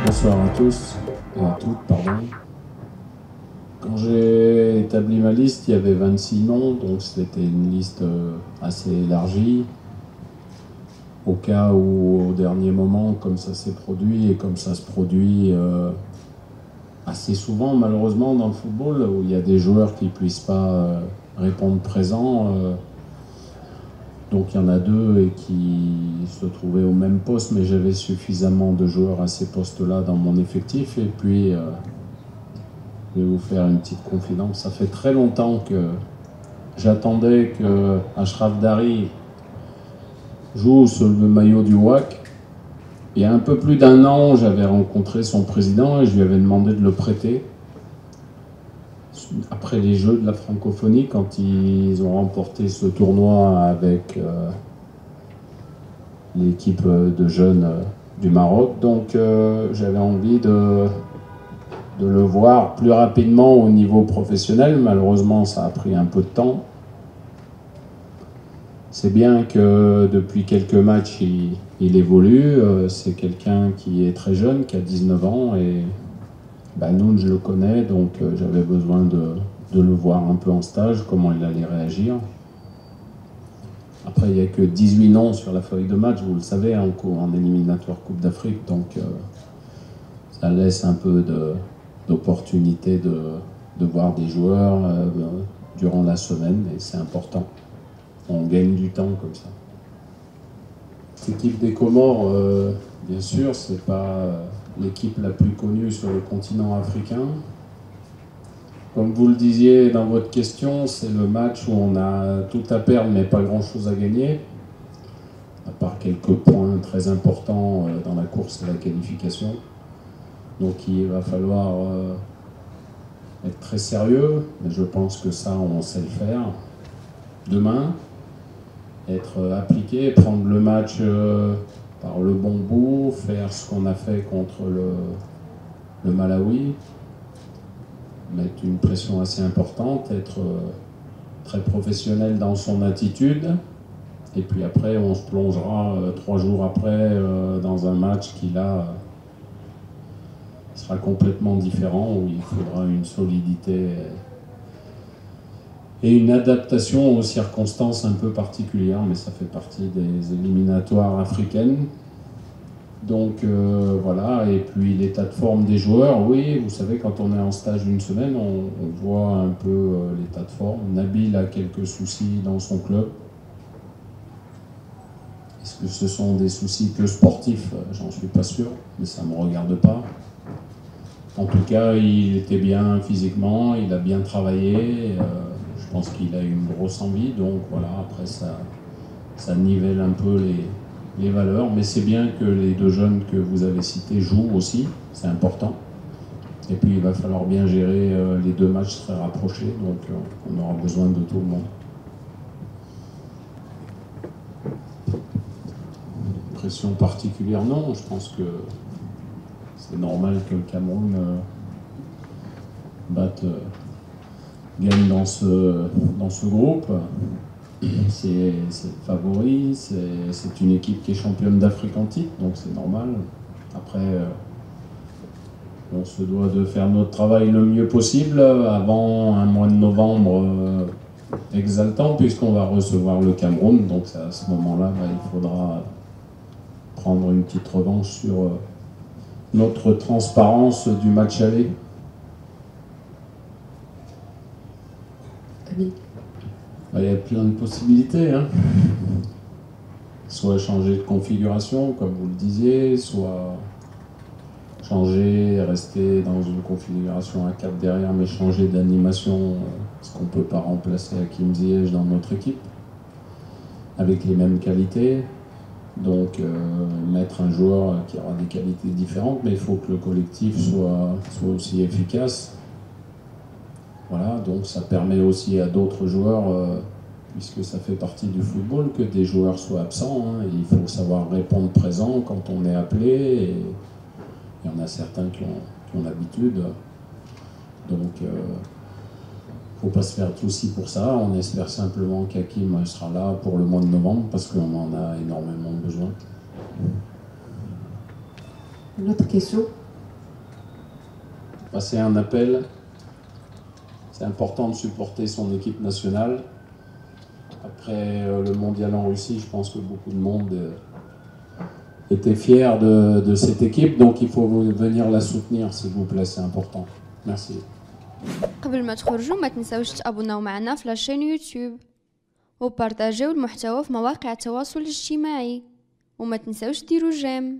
Bonsoir à tous et à toutes, pardon. Quand j'ai établi ma liste, il y avait 26 noms, donc c'était une liste assez élargie. Au cas où, au dernier moment, comme ça s'est produit et comme ça se produit assez souvent, malheureusement, dans le football, où il y a des joueurs qui ne puissent pas répondre présent. Donc il y en a deux et qui se trouvaient au même poste, mais j'avais suffisamment de joueurs à ces postes-là dans mon effectif. Et puis, je vais vous faire une petite confidence. Ça fait très longtemps que j'attendais que Achraf Dari joue sur le maillot du WAC. Il y a un peu plus d'un an, j'avais rencontré son président et je lui avais demandé de le prêter. Après les Jeux de la francophonie, quand ils ont remporté ce tournoi avec l'équipe de jeunes du Maroc. Donc j'avais envie de le voir plus rapidement au niveau professionnel. Malheureusement, ça a pris un peu de temps. C'est bien que depuis quelques matchs, il évolue. C'est quelqu'un qui est très jeune, qui a 19 ans. Et Noun, je le connais, donc j'avais besoin de le voir un peu en stage, comment il allait réagir. Après, il n'y a que 18 noms sur la feuille de match, vous le savez, en éliminatoire Coupe d'Afrique. Donc ça laisse un peu d'opportunité de voir des joueurs durant la semaine, et c'est important. On gagne du temps comme ça. L'équipe des Comores, bien sûr, c'est pas l'équipe la plus connue sur le continent africain. Comme vous le disiez dans votre question, c'est le match où on a tout à perdre mais pas grand-chose à gagner, à part quelques points très importants dans la course à la qualification. Donc il va falloir être très sérieux, mais je pense que ça, on sait le faire. Demain, être appliqué, prendre le match par le bon bout, faire ce qu'on a fait contre le Malawi, mettre une pression assez importante, être très professionnel dans son attitude, et puis après on se plongera 3 jours après dans un match qui là sera complètement différent, où il faudra une solidité et une adaptation aux circonstances un peu particulières, mais ça fait partie des éliminatoires africaines. Donc voilà, et puis l'état de forme des joueurs, oui, vous savez, quand on est en stage d'une semaine, on voit un peu l'état de forme. Nabil a quelques soucis dans son club. Est-ce que ce sont des soucis que sportifs? J'en suis pas sûr, mais ça ne me regarde pas. En tout cas, il était bien physiquement, il a bien travaillé. Je pense qu'il a une grosse envie, donc voilà, après ça nivelle un peu les valeurs, mais c'est bien que les deux jeunes que vous avez cités jouent aussi, c'est important. Et puis il va falloir bien gérer les 2 matchs très rapprochés, donc on aura besoin de tout le monde. Pression particulière, non, je pense que c'est normal que le Cameroun gagne dans ce groupe. C'est le favori, c'est une équipe qui est championne d'Afrique en titre, donc c'est normal. Après, on se doit de faire notre travail le mieux possible avant un mois de novembre exaltant, puisqu'on va recevoir le Cameroun. Donc à ce moment-là, il faudra prendre une petite revanche sur notre transparence du match aller. Il y a plein de possibilités, hein. Soit changer de configuration, comme vous le disiez, soit changer et rester dans une configuration à 4 derrière, mais changer d'animation, parce qu'on ne peut pas remplacer Hakim Ziyech dans notre équipe, avec les mêmes qualités. Donc mettre un joueur qui aura des qualités différentes, mais il faut que le collectif soit aussi efficace. Voilà, donc ça permet aussi à d'autres joueurs, puisque ça fait partie du football, que des joueurs soient absents, hein. Il faut savoir répondre présent quand on est appelé, et il y en a certains qui ont l'habitude. Donc il ne faut pas se faire de soucis pour ça. On espère simplement qu'Hakim sera là pour le mois de novembre, parce qu'on en a énormément besoin. Une autre question? passer un appel. C'est important de supporter son équipe nationale. Après le mondial en Russie, je pense que beaucoup de monde était fier de cette équipe, donc il faut venir la soutenir, s'il vous plaît, c'est important. Merci. قبل ما تخرجوا ما تنساوش تابوناو معنا في لاشين يوتيوب وبارطاجيو المحتوى في مواقع التواصل الاجتماعي وما تنساوش ديروا جيم.